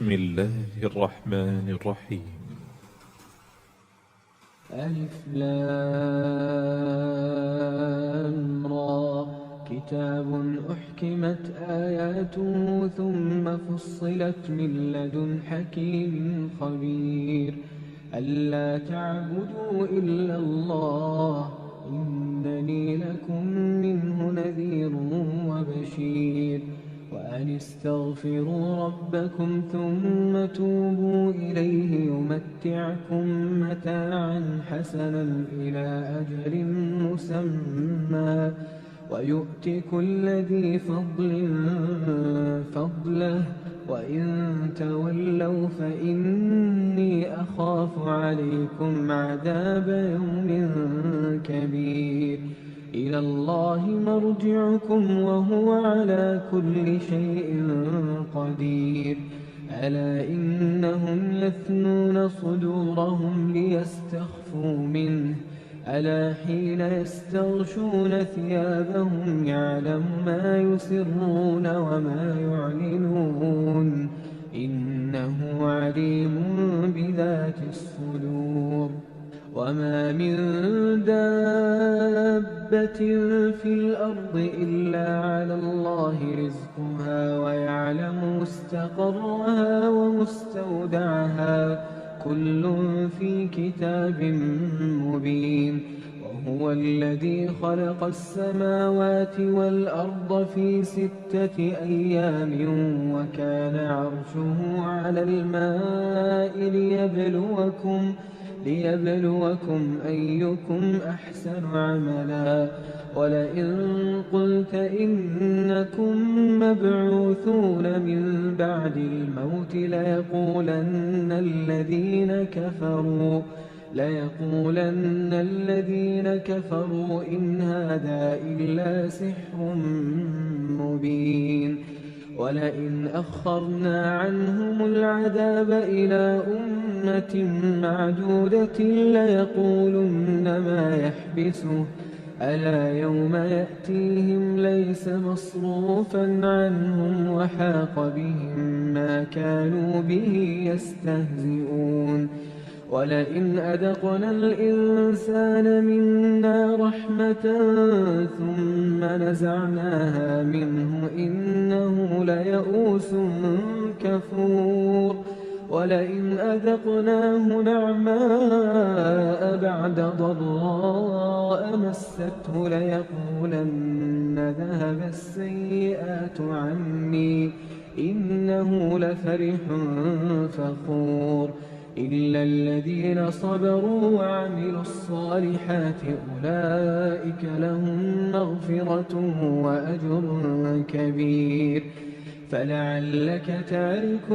بسم الله الرحمن الرحيم. ألف لام را. كتاب أحكمت آياته ثم فصلت من لدن حكيم خبير. ألا تعبدوا إلا الله إنني لكم منه نذير وبشير. وأن استغفروا ربكم ثم توبوا إليه يمتعكم متاعا حسنا إلى أجل مسمى ويؤت كل ذي فضل فضله وإن تولوا فإني أخاف عليكم عذاب يوم كبير. إلى الله مرجعكم وهو على كل شيء قدير. ألا إنهم يثنون صدورهم ليستخفوا منه ألا حين يستغشون ثيابهم يعلم ما يسرون وما يعلنون إنه عليم بذات الصدور. وما من دابة في الأرض إلا على الله رزقها ويعلم مستقرها ومستودعها كل في كتاب مبين. وهو الذي خلق السماوات والأرض في 6 أيام وكان عرشه على الماء ليبلوكم أيكم أحسن عملا. ولئن قلت إنكم مبعوثون من بعد الموت ليقولن الذين كفروا إن هذا إلا سحر مبين. ولئن أخرنا عنهم العذاب إلى أمة معدودة ليقولن ما يحبسه ألا يوم يأتيهم ليس مصروفا عنهم وحاق بهم ما كانوا به يستهزئون. ولئن أذقنا الإنسان منا رحمة ثم نزعناها منه إنه ليئوس كفور. ولئن أذقناه نعماء بعد ضراء مسته ليقولن ذهب السيئات عني إنه لفرح فخور. إلا الذين صبروا وعملوا الصالحات أولئك لهم مغفرة وأجر كبير. فلعلك تارك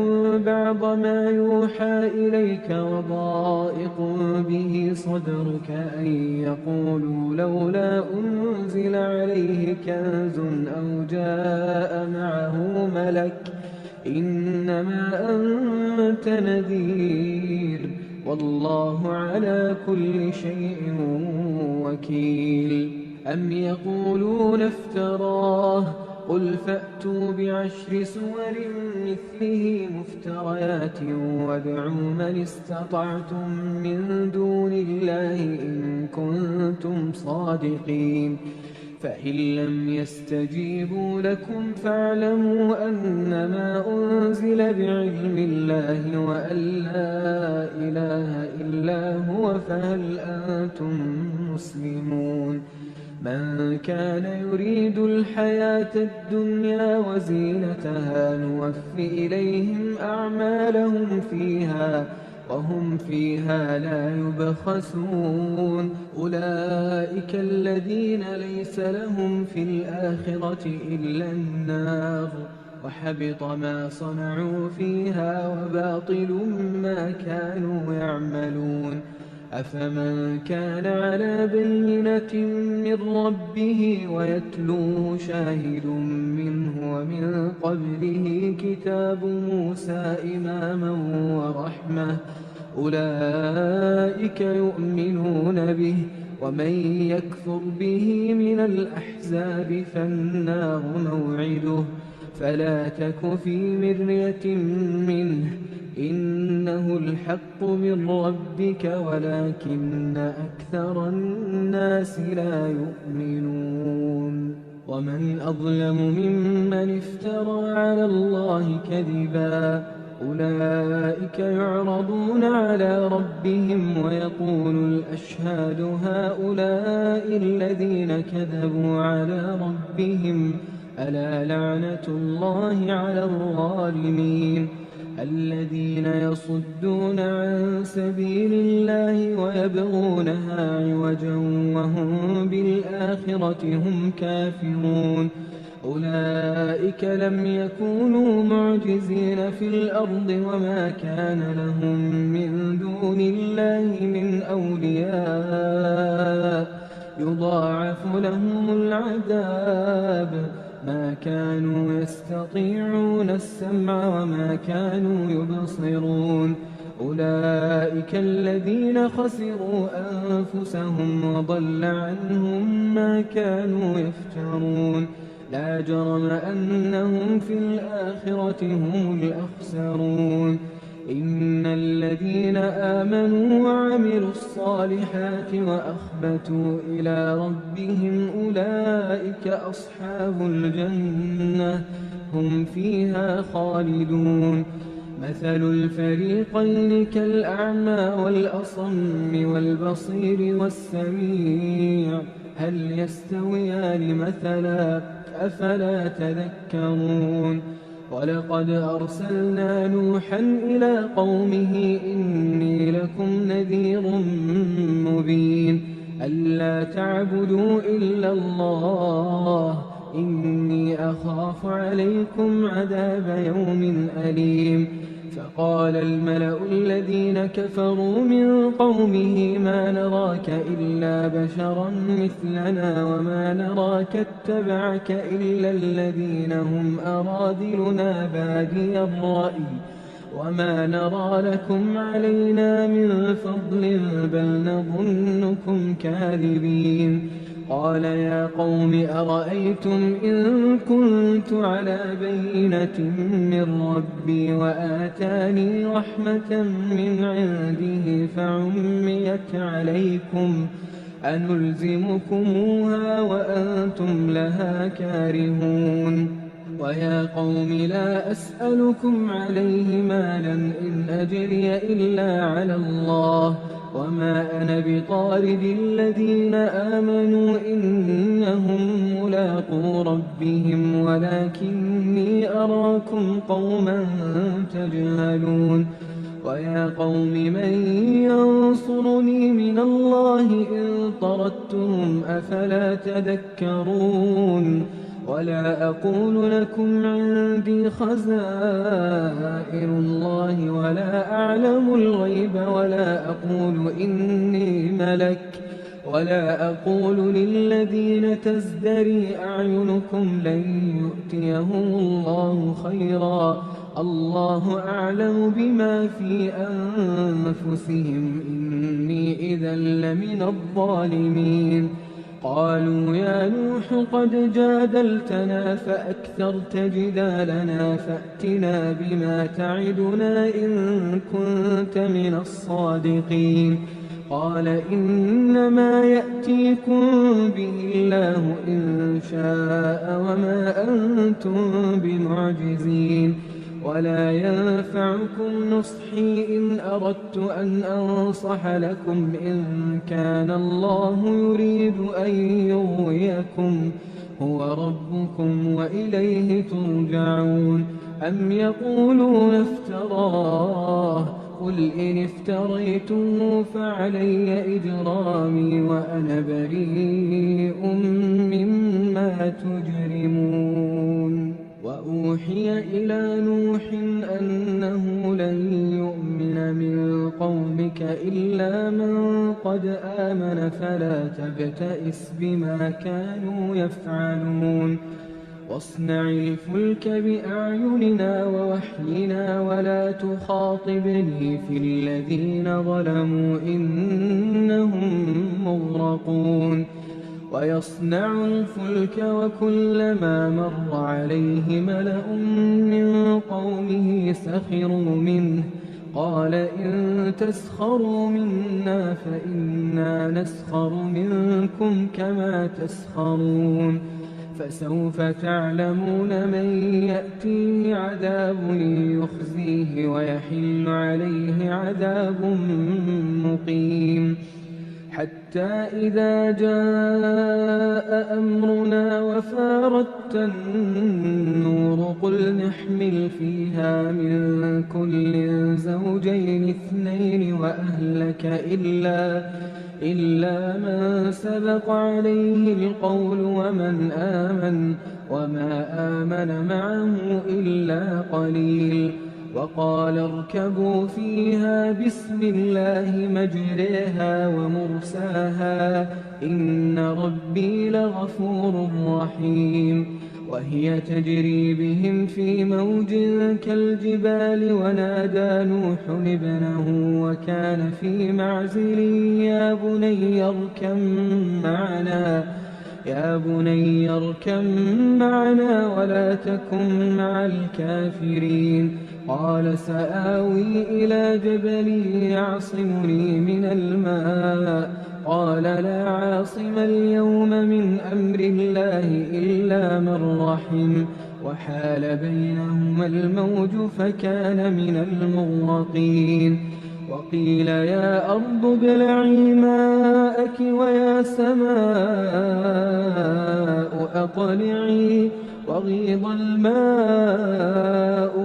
بعض ما يوحى إليك وضائق به صدرك أن يقولوا لولا أنزل عليه كنز أو جاء معه ملك إنما أنت نذير والله على كل شيء وكيل. أم يقولون افتراه قل فأتوا ب10 سور مثله مفتريات وادعوا من استطعتم من دون الله إن كنتم صادقين. فإن لم يستجيبوا لكم فاعلموا أنما أنزل بعلم الله وأن لا إله إلا هو فهل أنتم مسلمون. من كان يريد الحياة الدنيا وزينتها نوفي إليهم أعمالهم فيها وهم فيها لا يبخسون. أولئك الذين ليس لهم في الآخرة إلا النار وحبط ما صنعوا فيها وباطل ما كانوا يعملون. أفمن كان على بينة من ربه ويتلوه شاهد منه ومن قبله كتاب موسى إماما ورحمة أولئك يؤمنون به. ومن يكفر به من الأحزاب فالنار موعده فلا تك في مرية منه الحق من ربك ولكن أكثر الناس لا يؤمنون ومن أظلم ممن افترى على الله كذبا أولئك يعرضون على ربهم ويقول الأشهاد هؤلاء الذين كذبوا على ربهم ألا لعنة الله على الظالمين الذين يصدون عن سبيل الله ويبغونها عوجا وهم بالآخرة هم كافرون أولئك لم يكونوا معجزين في الأرض وما كان لهم من دون الله من أولياء يضاعف لهم العذاب ما كانوا يستطيعون السمع وما كانوا يبصرون أولئك الذين خسروا أنفسهم وضل عنهم ما كانوا يفترون لا جرم أنهم في الآخرة هم الأخسرون إن الذين آمنوا وعملوا الصالحات وأخبتوا إلى ربهم أولئك أصحاب الجنة هم فيها خالدون مثل الفريقين كالأعمى والأصم والبصير والسميع هل يستويان مثلا أفلا تذكرون ولقد أرسلنا نوحا إلى قومه إني لكم نذير مبين ألا تعبدوا إلا الله إني أخاف عليكم عذاب يوم أليم فقال الملأ الذين كفروا من قومه ما نراك إلا بشرا مثلنا وما نراك اتبعك إلا الذين هم أراذلنا بادي الرأي وما نرى لكم علينا من فضل بل نظنكم كاذبين قال يا قوم أرأيتم إن كنت على بينة من ربي وآتاني رحمة من عنده فعميت عليكم أنلزمكموها وأنتم لها كارهون ويا قوم لا أسألكم عليه مالا إن أجري إلا على الله وما أنا بطارد الذين آمنوا إنهم ملاقو ربهم ولكني أراكم قوما تجهلون ويا قوم من ينصرني من الله إن طردتهم أفلا تذكرون ولا أقول لكم عندي خزائن الله ولا أعلم الغيب ولا أقول إني ملك ولا أقول للذين تزدري أعينكم لن يؤتيهم الله خيرا الله أعلم بما في أنفسهم إني إذا لمن الظالمين قالوا يا نوح قد جادلتنا فأكثرت جدالنا فأتنا بما تعدنا إن كنت من الصادقين قال إنما يأتيكم به الله إن شاء وما أنتم بمعجزين ولا ينفعكم نصحي إن أردت أن أنصح لكم إن كان الله يريد أن يغويكم هو ربكم وإليه ترجعون أم يقولون افتراه قل إن افتريته فعلي إجرامي وأنا بريء مما تجرمون وأوحي إلى نوح أنه لن يؤمن من قومك إلا من قد آمن فلا تبتئس بما كانوا يفعلون واصنع الفلك بأعيننا ووحينا ولا تخاطبني في الذين ظلموا إنهم مغرقون ويصنع الفلك وكلما مر عليه ملأ من قومه سخروا منه قال إن تسخروا منا فإنا نسخر منكم كما تسخرون فسوف تعلمون من يأتيه عذاب يخزيه ويحل عليه عذاب مقيم حتى إذا جاء أمرنا وفارت النور قل نحمل فيها من كل زوجين اثنين وأهلك إلا من سبق عليه القول وما آمن معه إلا قليل وقال اركبوا فيها بسم الله مجريها ومرساها إن ربي لغفور رحيم وهي تجري بهم في موج كالجبال ونادى نوح ابنه وكان في معزل يا بني اركب معنا ولا تكن مع الكافرين قال سآوي إلى جبل يعصمني من الماء قال لا عاصم اليوم من أمر الله إلا من رحم وحال بينهما الموج فكان من المغرقين وقيل يا أرض ابلعي ماءك ويا سماء أقلعي وغيض الماء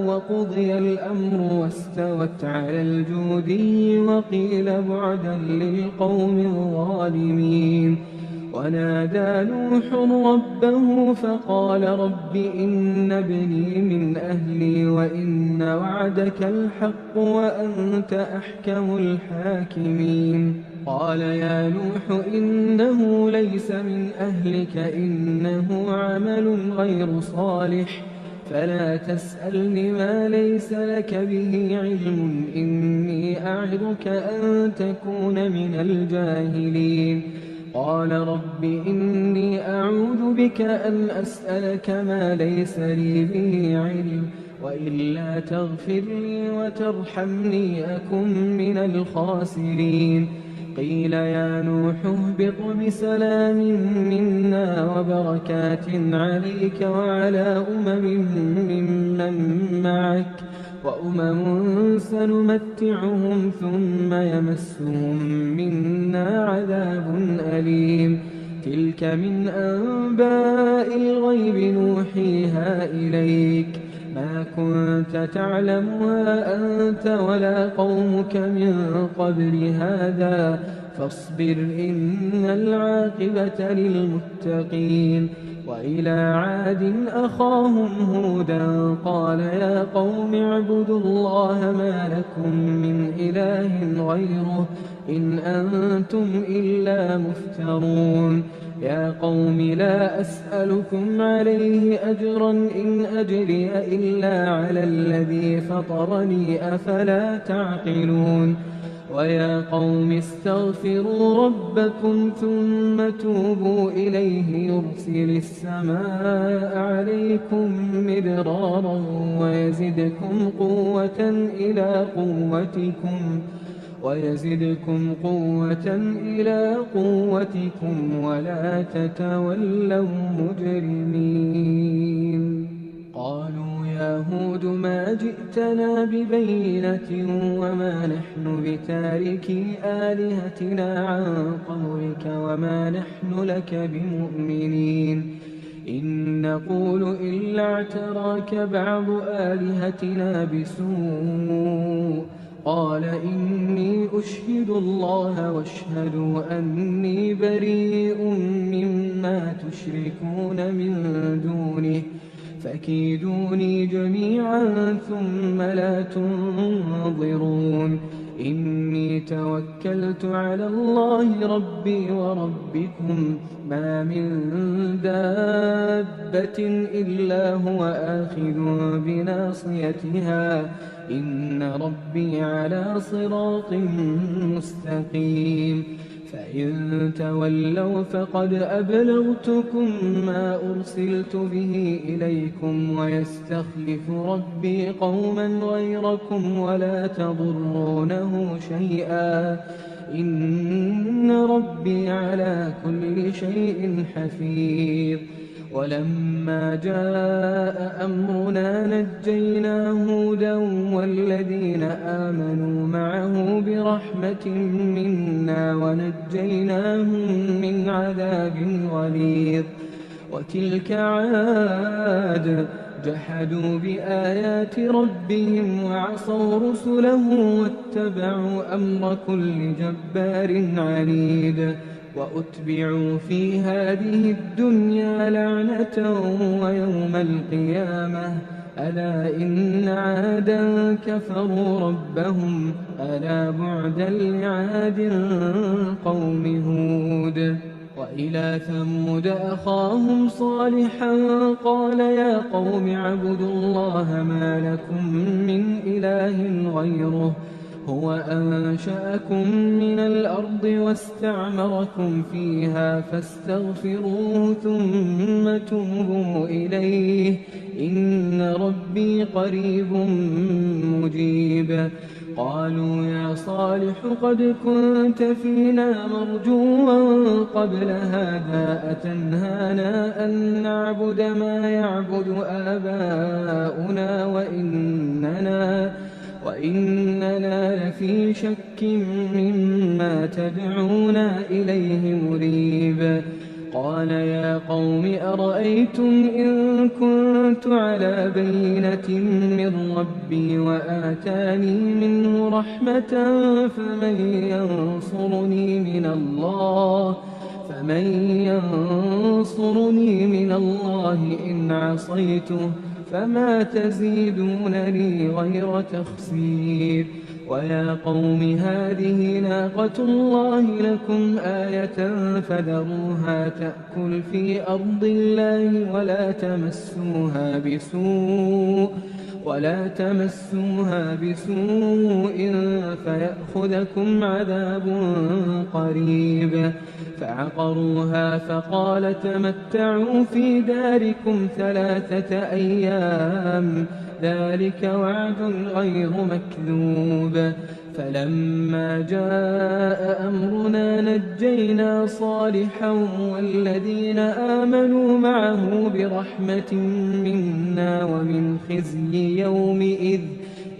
وقضي الأمر واستوت على الجودي وقيل بعدا للقوم الظالمين ونادى نوح ربه فقال رب إن ابني من أهلي وإن وعدك الحق وأنت أحكم الحاكمين قال يا نوح إنه ليس من أهلك إنه عمل غير صالح فلا تسألني ما ليس لك به علم إني أعظك أن تكون من الجاهلين قال رب إني أعوذ بك أن أسألك ما ليس لي به علم وإلا تغفر لي وترحمني أكن من الخاسرين قيل يا نوح اهبط بسلام منا وبركات عليك وعلى ممن معك وأمم سنمتعهم ثم يمسهم منا عذاب أليم تلك من أنباء الغيب نوحيها إليك ما كنت تعلمها أنت ولا قومك من قبل هذا فاصبر إن العاقبة للمتقين وإلى عاد أخاهم هودا قال يا قوم اعبدوا الله ما لكم من إله غيره إن أنتم إلا مفترون يا قوم لا أسألكم عليه أجرا إن أجري إلا على الذي فطرني أفلا تعقلون ويا قوم استغفروا ربكم ثم توبوا إليه يرسل السماء عليكم مدرارا ويزدكم قوة إلى قوتكم ولا تتولوا مجرمين قالوا يا هود ما جئتنا ببينة وما نحن بتاركي آلهتنا عن قولك وما نحن لك بمؤمنين إن نقول إلا اعتراك بعض آلهتنا بسوء قال إني أشهد الله واشهدوا أني بريء مما تشركون من دونه فكيدوني جميعا ثم لا تنظرون إني توكلت على الله ربي وربكم ما من دابة إلا هو آخذ بناصيتها إن ربي على صراط مستقيم فإن تولوا فقد أبلغتكم ما أرسلت به إليكم ويستخلف ربي قوما غيركم ولا تضرونه شيئا إن ربي على كل شيء حفيظ. ولما جاء أمرنا نجينا هودا والذين آمنوا معه برحمة منا ونجيناهم من عذاب غليظ. وتلك عاد جحدوا بآيات ربهم وعصوا رسله واتبعوا أمر كل جبار عنيد. وأتبعوا في هذه الدنيا لعنة ويوم القيامة ألا إن عادا كفروا ربهم ألا بعدا لعاد قوم هود. وإلى ثمود أخاهم صالحا قال يا قوم اعبدوا الله ما لكم من إله غيره هو أنشأكم من الأرض واستعمركم فيها فاستغفروه ثم توبوا إليه إن ربي قريب مجيب. قالوا يا صالح قد كنت فينا مرجوا قبل هذا أتنهانا أن نعبد ما يعبد آباؤنا وإننا لفي شك مما تدعونا إليه مريب. قال يا قوم أرأيتم إن كنت على بينة من ربي وآتاني منه رحمة فمن ينصرني من الله إن عصيته فما تزيدونني غير تخسير. ويا قوم هذه ناقة الله لكم آية فذروها تأكل في أرض الله ولا تمسوها بسوء فيأخذكم عذاب قريب. فعقروها فقال تمتعوا في داركم 3 أيام ذلك وعد غير مكذوب. فلما جاء أمرنا نجينا صالحا والذين آمنوا معه برحمة منا ومن خزي يومئذ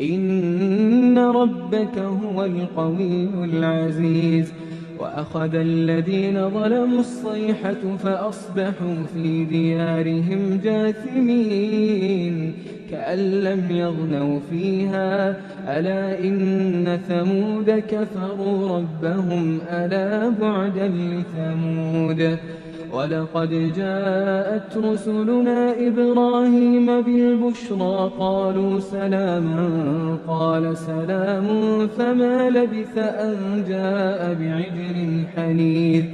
إن ربك هو القوي العزيز. وأخذ الذين ظلموا الصيحة فأصبحوا في ديارهم جاثمين كأن لم يغنوا فيها ألا إن ثمود كفروا ربهم ألا بعدا لثمود. ولقد جاءت رسلنا إبراهيم بالبشرى قالوا سلاما قال سلام فما لبث أن جاء بعجل حنيذ.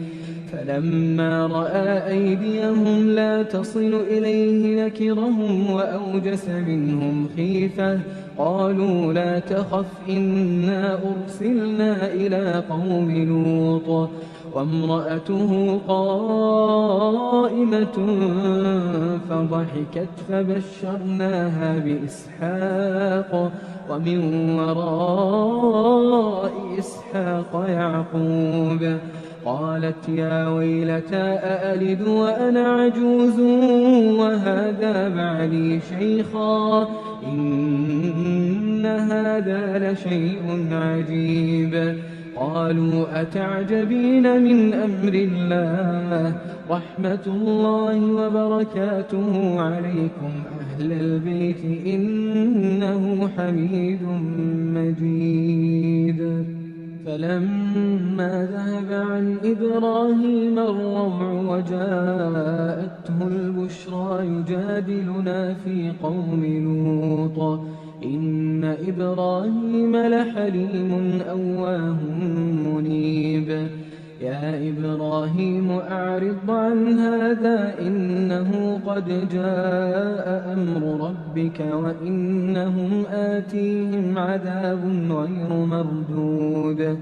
فلما رأى أيديهم لا تصل إليه نكرهم وأوجس منهم خيفة قالوا لا تخف إنا أرسلنا إلى قوم لوط وامرأته قائمة فضحكت فبشرناها بإسحاق ومن وراء إسحاق يعقوب. قالت يا ويلتى أألد وأنا عجوز وهذا بعلي شيخا إن هذا لشيء عجيب. قالوا أتعجبين من أمر الله رحمة الله وبركاته عليكم أهل البيت إنه حميد مجيد. فلما ذهب عن إبراهيم الروع وجاءته البشرى يجادلنا في قوم لوط إن إبراهيم لحليم أواه منيب. يا إبراهيم أعرض عن هذا إنه قد جاء أمر ربك وإنهم آتيهم عذاب غير مردود.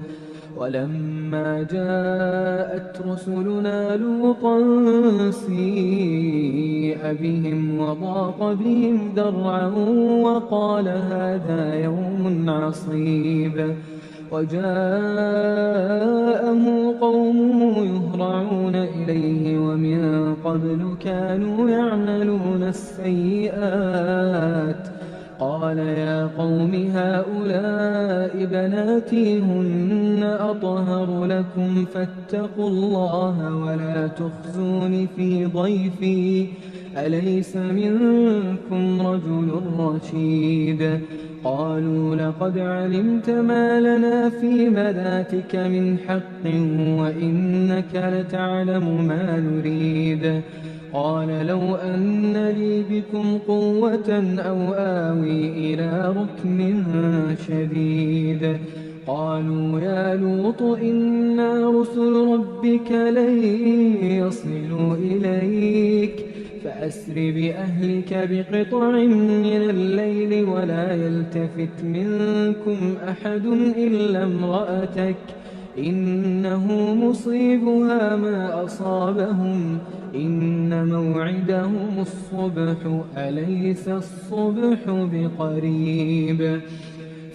ولما جاءت رسلنا لوطا سيء بهم وضاق بهم ذرعا وقال هذا يوم عصيب وجاءه قومه يهرعون إليه ومن قبل كانوا يعملون السيئات قال يا قوم هؤلاء بناتي هن أطهر لكم فاتقوا الله ولا تخزون في ضيفي أليس منكم رجل رشيد قالوا لقد علمت ما لنا في بناتك من حق وإنك لتعلم ما نريد قال لو أن لي بكم قوة أو آوي إلى ركن شديد قالوا يا لوط إنا رسل ربك لن يصلوا إليك فأسر بأهلك بقطع من الليل ولا يلتفت منكم أحد إلا امرأتك إنه مصيبها ما أصابهم إن موعدهم الصبح أليس الصبح بقريب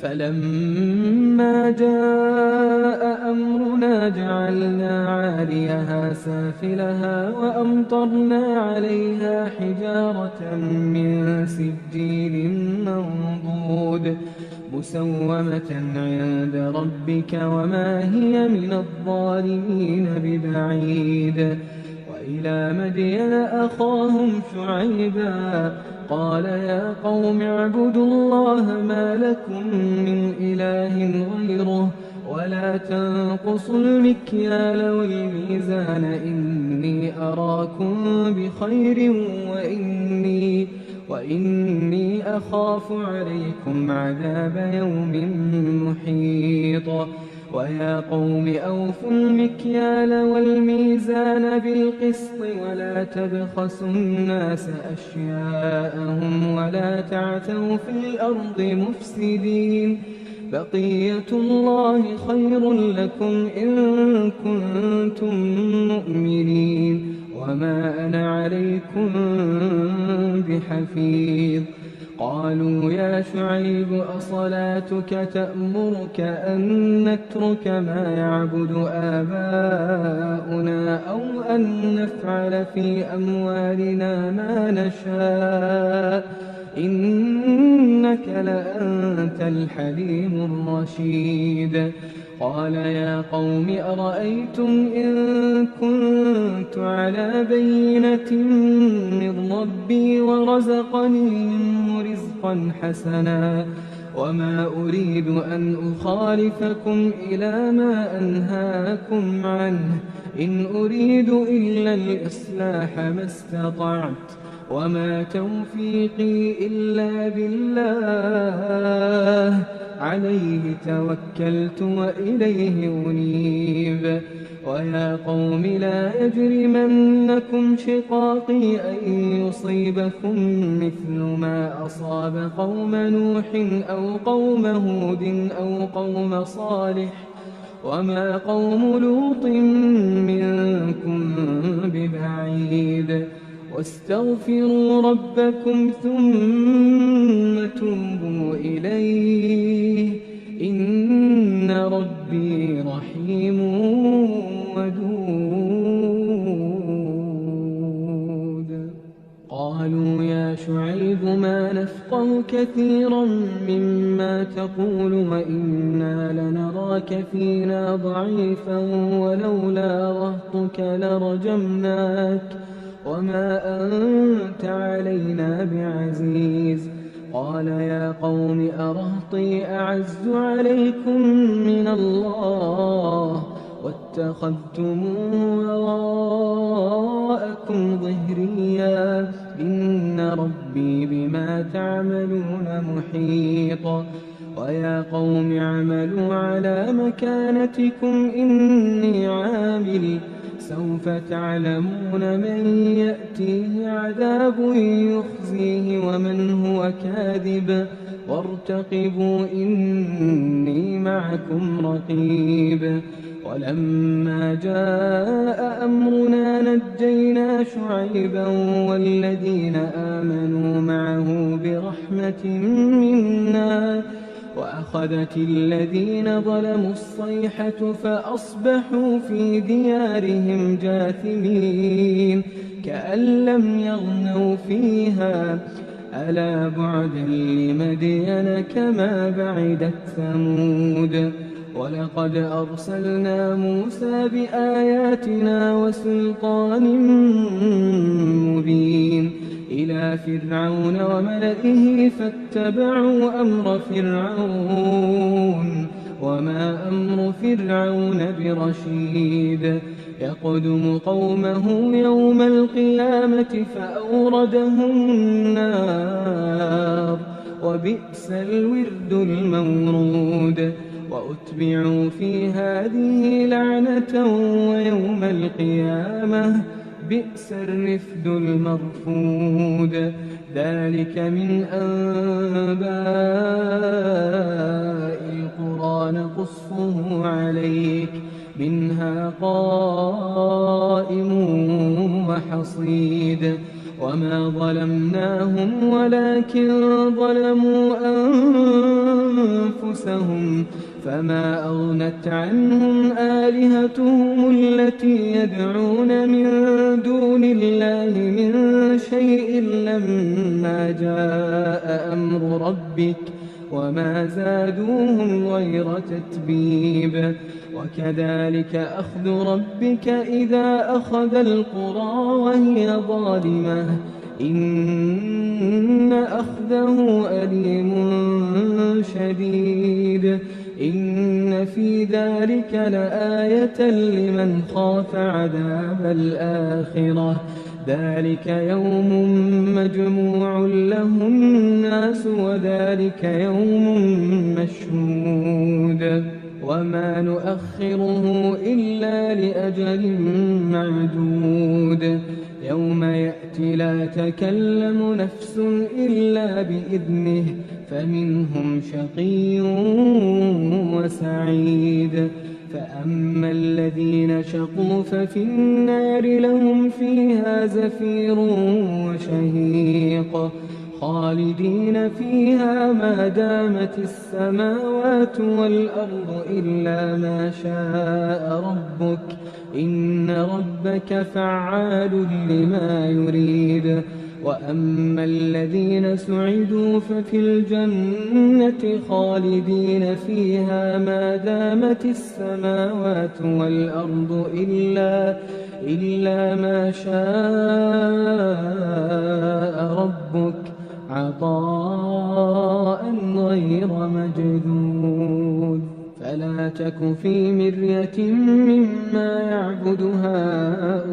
فلما جاء أمرنا جعلنا عاليها سافلها وأمطرنا عليها حجارة من سجيل منضود مسومة عند ربك وما هي من الظالمين ببعيد وإلى مدين أخاهم شعيبا قال يا قوم اعبدوا الله ما لكم من إله غيره ولا تنقصوا المكيال والميزان إني أراكم بخير وإني أخاف عليكم عذاب يوم محيط ويا قوم أوفوا المكيال والميزان بالقسط ولا تبخسوا الناس أشياءهم ولا تعثوا في الأرض مفسدين بقية الله خير لكم إن كنتم مؤمنين وما أنا عليكم بحفيظ قالوا يا شعيب أصلاتك تأمرك أن نترك ما يعبد آباؤنا أو أن نفعل في أموالنا ما نشاء إنك لأنت الحليم الرشيد قال يا قوم أرأيتم إن كنت على بينة من ربي ورزقني منه رزقا حسنا وما أريد أن أخالفكم إلى ما أنهاكم عنه إن أريد إلا الإصلاح ما استطعت وما توفيقي إلا بالله عليه توكلت وإليه أنيب ويا قوم لا يجرمنكم شقاقي أن يصيبكم مثل ما أصاب قوم نوح أو قوم هود أو قوم صالح وما قوم لوط منكم ببعيد واستغفروا ربكم ثم توبوا إليه إن ربي رحيم ودود قالوا يا شعيب ما نفقه كثيرا مما تقول وإنا لنراك فينا ضعيفا ولولا رهطك لرجمناك وما أنت علينا بعزيز قال يا قوم أرهطي أعز عليكم من الله واتخذتموه وراءكم ظهريا إن ربي بما تعملون محيط ويا قوم اعملوا على مكانتكم إني عامل سوف تعلمون من يأتيه عذاب يخزيه ومن هو كاذب وارتقبوا إني معكم رقيب ولما جاء أمرنا نجينا شعيبا والذين آمنوا معه برحمة منا وأخذت الذين ظلموا الصيحة فأصبحوا في ديارهم جاثمين كأن لم يغنوا فيها ألا بعدا لمدين كما بعدت ثمود ولقد أرسلنا موسى بآياتنا وسلطان مبين إلى فرعون وملئه فاتبعوا أمر فرعون وما أمر فرعون برشيد يقدم قومه يوم القيامة فأوردهم النار وبئس الورد المورود وأتبعوا في هذه لعنة ويوم القيامة بئس الرفد المرفود ذلك من أنباء القرى نقصه عليك منها قائم وحصيد وما ظلمناهم ولكن ظلموا أنفسهم فما أغنت عنهم آلهتهم التي يدعون من دون الله من شيء لما جاء أمر ربك وما زادوهم غير تتبيب وكذلك أخذ ربك إذا أخذ القرى وهي ظالمة إن أخذه أليم شديد إن في ذلك لآية لمن خاف عذاب الآخرة ذلك يوم مجموع له الناس وذلك يوم مشهود وما نؤخره إلا لأجل معدود يوم يأتي لا تكلم نفس إلا بإذنه فمنهم شقي وسعيد فأما الذين شقوا ففي النار لهم فيها زفير وشهيق خالدين فيها ما دامت السماوات والأرض إلا ما شاء ربك إن ربك فعال لما يريد وأما الذين سعدوا ففي الجنة خالدين فيها ما دامت السماوات والأرض إلا ما شاء ربك عطاء غير مجذوذ فلا تك في مرية مما يعبد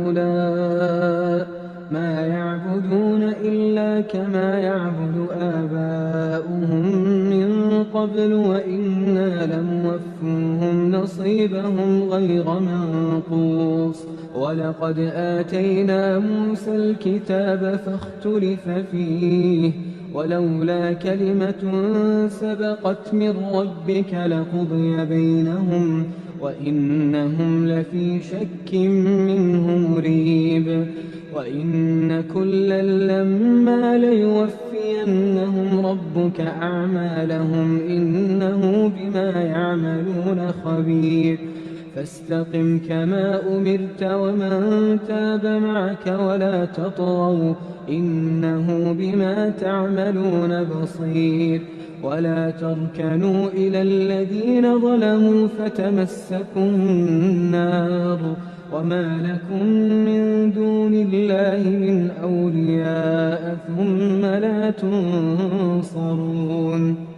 هؤلاء ما يعبدون إلا كما يعبد آباؤهم من قبل وإنا لموفوهم نصيبهم غير منقوص ولقد آتينا موسى الكتاب فاختلف فيه ولولا كلمة سبقت من ربك لقضي بينهم وإنهم لفي شك منه مريب وإن كلا لما ليوفينهم ربك أعمالهم إنه بما يعملون خبير فاستقم كما أمرت ومن تاب معك ولا تطغوا إنه بما تعملون بصير ولا تركنوا إلى الذين ظلموا فتمسكوا النار وما لكم من دون الله من أولياء ثم لا تنصرون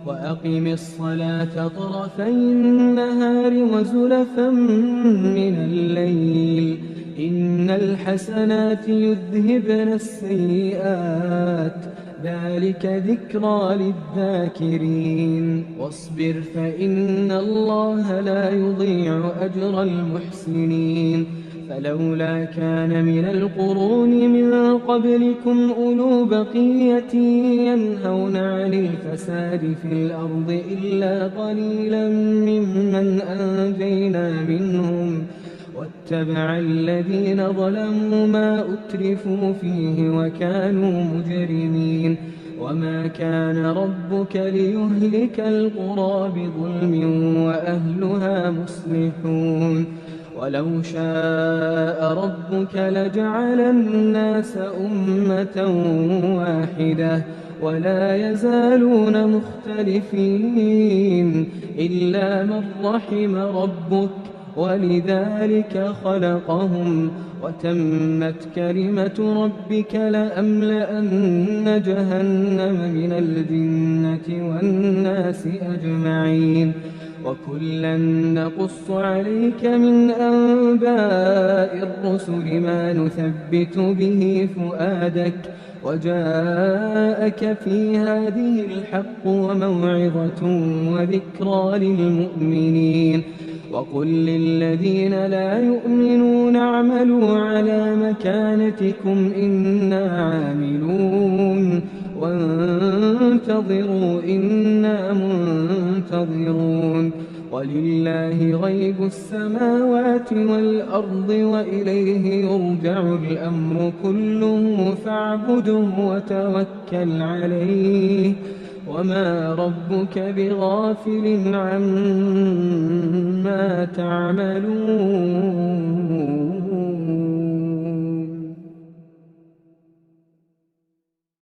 وأقم الصلاة طرفي النهار وزلفا من الليل إن الحسنات يذهبن السيئات ذلك ذكرى للذاكرين واصبر فإن الله لا يضيع أجر المحسنين فلولا كان من القرون من قبلكم أولو بقية ينهون عن الفساد في الأرض إلا قليلا ممن أنجينا منهم واتبع الذين ظلموا ما أترفوا فيه وكانوا مجرمين وما كان ربك ليهلك القرى بظلم وأهلها مصلحون ولو شاء ربك لجعل الناس أمة واحدة ولا يزالون مختلفين إلا من رحم ربك ولذلك خلقهم وتمت كلمة ربك لأملأن جهنم من الجنة والناس أجمعين وكلا نقص عليك من أنباء الرسل ما نثبت به فؤادك وجاءك في هذه الحق وموعظة وذكرى للمؤمنين وقل للذين لا يؤمنون اعملوا على مكانتكم إنا عاملون وانتظروا إنا منتظرون ولله غيب السماوات والأرض وإليه يرجع الأمر كله فاعبده وتوكل عليه وما ربك بغافل عما تعملون